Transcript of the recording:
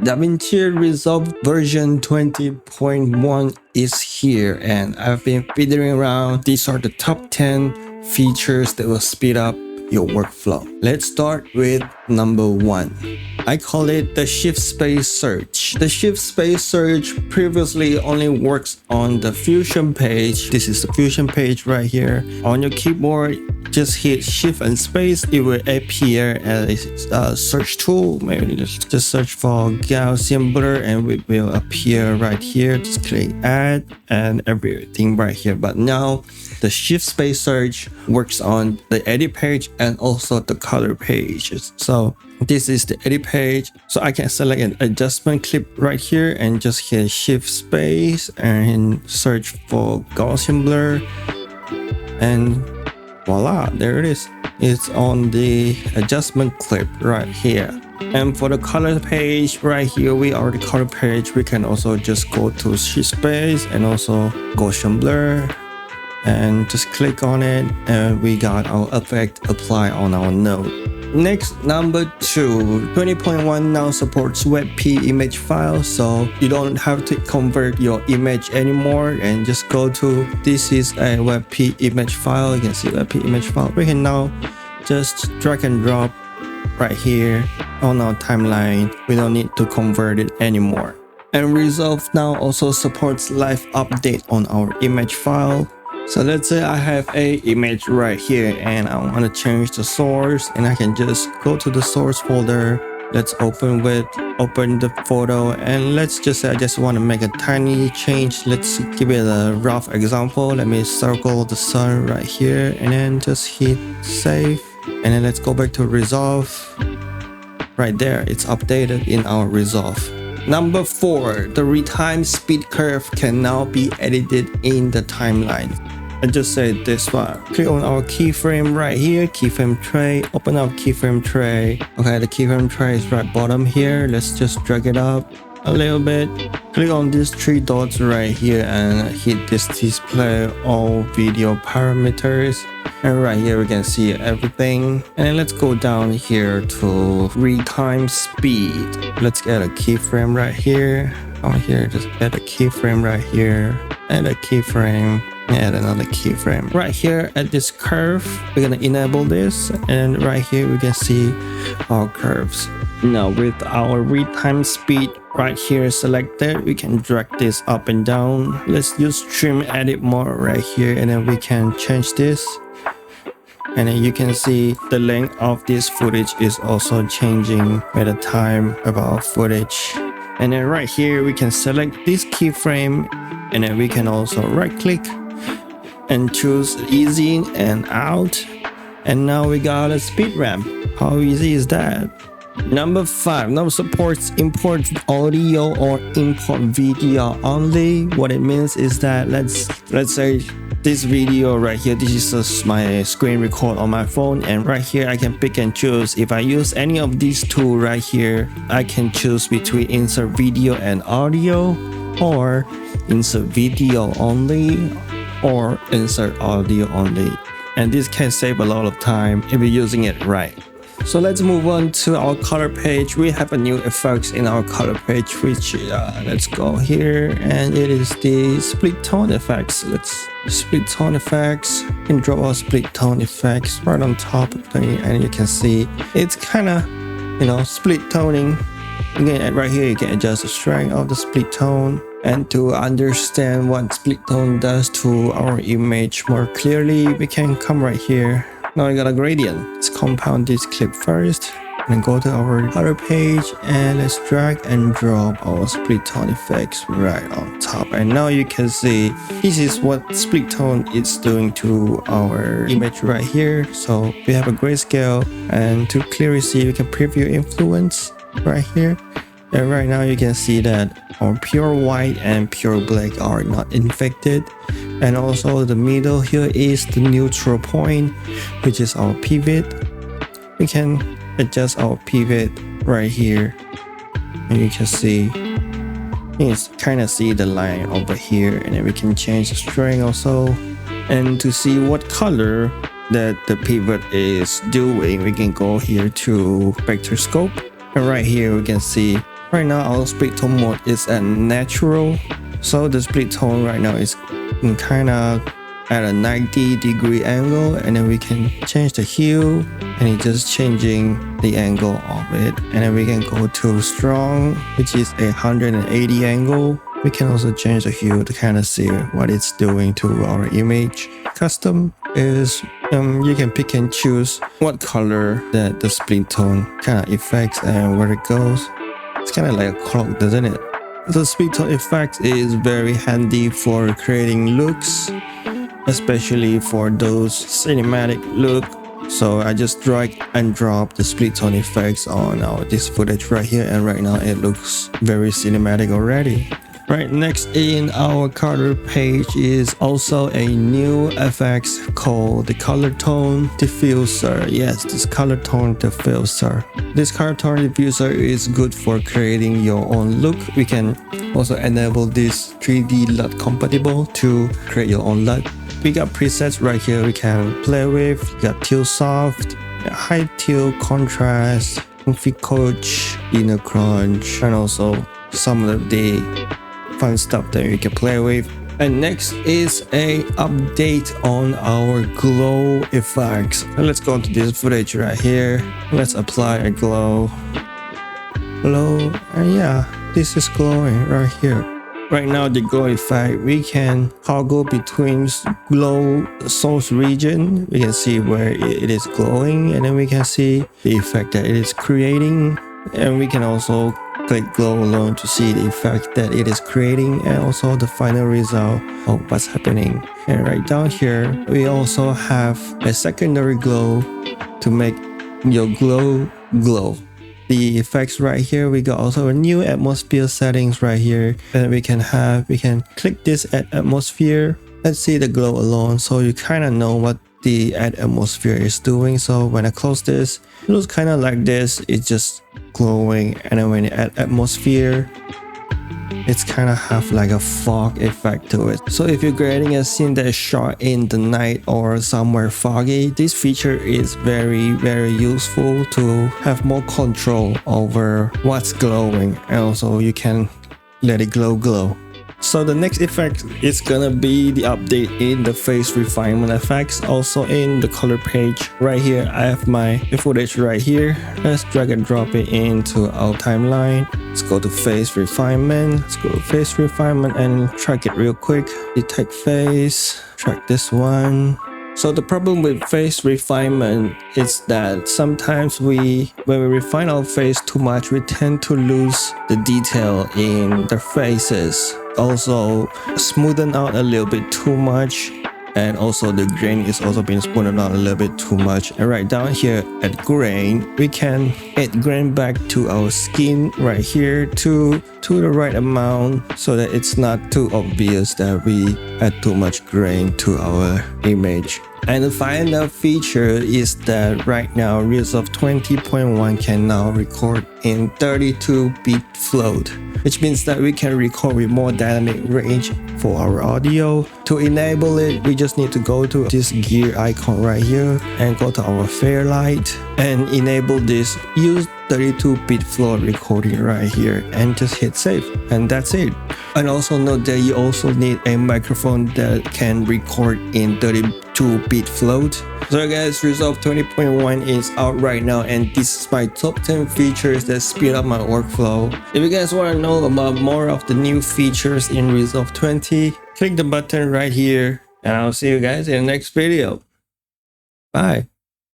Davinci Resolve version 20.1 is here, and I've been fiddling around. These are the top 10 features that will speed up your workflow. Let's start with number 1. I call it the Shift+Space Search. The Shift+Space Search previously only works on the Fusion page. This is the Fusion page right here. On your keyboard, just hit Shift and Space. It will appear as a search tool. Maybe just search for Gaussian blur and it will appear right here. Just click Add and everything right here. But now the Shift+Space Search works on the edit page and also the color pages. So this is the edit page. So I can select an adjustment clip right here and just hit Shift+Space and search for Gaussian blur. And voila, there it is. It's on the adjustment clip right here. And for the color page right here, we are the color page. We can also just go to Shift+Space and also Gaussian blur. And just click on it and we got our effect apply on our node. Next, number 2, 20.1 now supports WebP image file, so you don't have to convert your image anymore and just go to, this is a WebP image file. You can see WebP image file. We can now just drag and drop right here on our timeline. We don't need to convert it anymore. And Resolve now also supports live update on our image file. So let's say I have a image right here and I want to change the source, and I can just go to the source folder. Let's open the photo, and let's just say I just want to make a tiny change. Let's give it a rough example. Let me circle the sun right here and then just hit save. And then let's go back to Resolve. Right there, it's updated in our Resolve. Number 4, the Retime Speed Curve can now be edited in the timeline. I just said this one. Click on our keyframe right here, keyframe tray, open up keyframe tray. Okay, the keyframe tray is right bottom here. Let's just drag it up a little bit. Click on these 3 dots right here and hit this display all video parameters. And right here we can see everything. And then let's go down here to Retime Speed. Let's get a keyframe right here. On here, just add a keyframe right here. Add a keyframe. Add another keyframe. Right here at this curve, we're gonna enable this. And right here we can see our curves. Now with our Retime Speed right here selected, we can drag this up and down. Let's use Trim Edit Mode right here, and then we can change this. And then you can see the length of this footage is also changing at the time of our footage. And then right here we can select this keyframe, and then we can also right click and choose easy in and out. And now we got a speed ramp. How easy is that? Number 5 now supports import audio or import video only. What it means is that let's say this video right here, this is my screen record on my phone, and right here I can pick and choose. If I use any of these two right here, I can choose between insert video and audio, or insert video only, or insert audio only. And this can save a lot of time if you're using it right. So let's move on to our color page. We have a new effects in our color page, which let's go here, and it is the split tone effects. Let's split tone effects. You can draw our split tone effects right on top of the, and you can see it's kind of, split toning. Again, right here you can adjust the strength of the split tone. And to understand what split tone does to our image more clearly, we can come right here. Now we got a gradient. Let's compound this clip first and go to our color page, and let's drag and drop our split tone effects right on top. And now you can see this is what split tone is doing to our image right here. So we have a grayscale, and to clearly see, you can preview influence right here. And right now you can see that our pure white and pure black are not infected. And also the middle here is the neutral point, which is our pivot. We can adjust our pivot right here, and you can see, you can kind of see the line over here. And then we can change the strength also. And to see what color that the pivot is doing, we can go here to vector scope, and right here we can see Right now our split tone mode is at natural, so the split tone right now is kind of at a 90-degree angle, and then we can change the hue, and it's just changing the angle of it. And then we can go to strong, which is a 180 angle. We can also change the hue to kind of see what it's doing to our image. Custom is you can pick and choose what color that the split tone kind of affects and where it goes. It's kind of like a clock, doesn't it? The split tone effect is very handy for creating looks, especially for those cinematic look. So I just drag and drop the split tone effects on this footage right here, and right now it looks very cinematic already. Right, next in our color page is also a new FX called the ColorTone Diffuser. Yes, this ColorTone Diffuser. This ColorTone Diffuser is good for creating your own look. We can also enable this 3D LUT compatible to create your own LUT. We got presets right here we can play with. You got tilt soft, high tilt, contrast, config coach, inner crunch, and also some of the fun stuff that you can play with. And next is a update on our glow effects. So let's go to this footage right here. Let's apply a glow, and yeah, this is glowing right here. Right now the glow effect, we can toggle between glow source region. We can see where it is glowing, and then we can see the effect that it is creating, and we can also click glow alone to see the effect that it is creating, and also the final result of what's happening. And right down here we also have a secondary glow to make your glow glow. The effects right here, we got also a new atmosphere settings right here, and we can click this at atmosphere. Let's see the glow alone, so you kind of know what the atmosphere is doing. So when I close this, it looks kind of like this. It's just glowing, and then when you add atmosphere, it's kind of have like a fog effect to it. So if you're creating a scene that is shot in the night or somewhere foggy, this feature is very useful to have more control over what's glowing, and also you can let it glow. So the next effect is gonna be the update in the face refinement effects, also in the color page. Right here I have my footage right here. Let's drag and drop it into our timeline. Let's go to face refinement. Let's go to face refinement and track it real quick. Detect face, track this one. So the problem with face refinement is that sometimes when we refine our face too much, we tend to lose the detail in the faces. Also smoothen out a little bit too much, and also the grain is also being smoothened out a little bit too much. And right down here at grain, we can add grain back to our skin right here to the right amount, so that it's not too obvious that we add too much grain to our image. And the final feature is that right now Resolve 20.1 can now record in 32-bit float, which means that we can record with more dynamic range for our audio. To enable it, we just need to go to this gear icon right here and go to our Fairlight and enable this. Use 32-bit float recording right here and just hit save, and that's it. And also note that you also need a microphone that can record in 32-bit float. So guys, Resolve 20.1 is out right now, and this is my top 10 features that speed up my workflow. If you guys want to know about more of the new features in Resolve 20, click the button right here, and I'll see you guys in the next video. Bye.